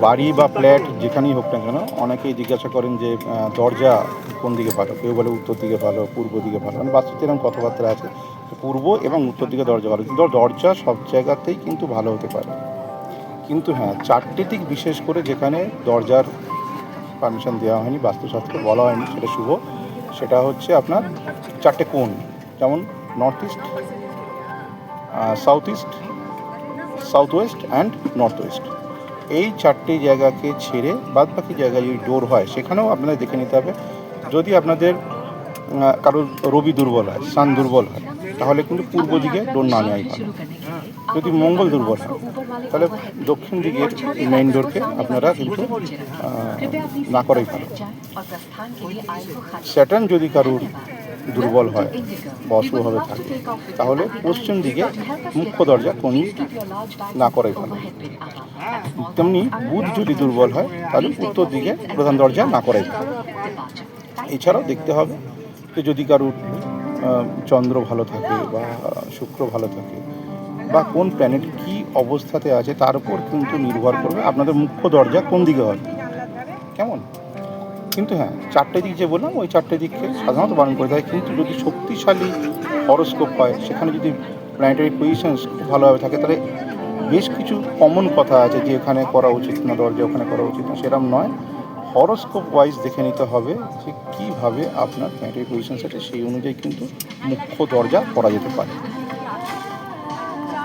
বাড়ি বা ফ্ল্যাট যেখানেই হোক না কেন অনেকেই জিজ্ঞাসা করেন যে দরজা কোন দিকে ভালো, কেউ বলে উত্তর দিকে ভালো, পূর্ব দিকে ভালো, মানে বাস্তুতে এরকম কথাবার্তা আছে পূর্ব এবং উত্তর দিকে দরজা ভালো, কিন্তু দরজা সব জায়গাতেই কিন্তু ভালো হতে পারে। কিন্তু হ্যাঁ, চারটে দিক বিশেষ করে যেখানে দরজার পারমিশন দেওয়া হয়নি, বাস্তুশাস্ত্রে বলা হয়নি সেটা শুভ, সেটা হচ্ছে আপনার চারটে কোণ, যেমন north east, south east, south West and north West. এই চারটে জায়গাকে ছেড়ে বাদ বাকি জায়গায় যদি ডোর হয় সেখানেও আপনাদের দেখে নিতে হবে। যদি আপনাদের কারোর রবি দুর্বল হয়, সান দুর্বল হয়, তাহলে কিন্তু পূর্ব দিকে ডোর না নেওয়াই ভালো। যদি মঙ্গল দুর্বল হয় তাহলে দক্ষিণ দিকের মেইন ডোরকে আপনারা কিন্তু না করাই ভালো। স্যাটার্ন যদি কারোর দুর্বল হয় বা অশুভভাবে থাকে তাহলে পশ্চিম দিকে মুখ্য দরজা কোনই না করাই ভালো। তেমনি বুধ যদি দুর্বল হয় তাহলে উত্তর দিকে প্রধান দরজা না করাই ভালো। এছাড়াও দেখতে হবে যে যদি কারোর চন্দ্র ভালো থাকে বা শুক্র ভালো থাকে বা কোন প্ল্যানেট কী অবস্থাতে আছে তার উপর কিন্তু নির্ভর করবে আপনাদের মুখ্য দরজা কোন দিকে হবে, কেমন। কিন্তু হ্যাঁ, চারটে দিক যে বললাম ওই চারটে দিককে সাধারণত বারণ করে দেয়, কিন্তু যদি শক্তিশালী হরোস্কোপ হয়, সেখানে যদি প্ল্যানেটারি পজিশনস খুব ভালোভাবে থাকে, তাহলে বেশ কিছু কমন কথা আছে যে এখানে করা উচিত না দরজা, ওখানে করা উচিত না, সেরকম নয়। হরোস্কোপ ওয়াইজ দেখে নিতে হবে যে কীভাবে আপনার প্ল্যানেটারি পজিশন আছে, সেই অনুযায়ী কিন্তু মুখ্য দরজা করা যেতে পারে।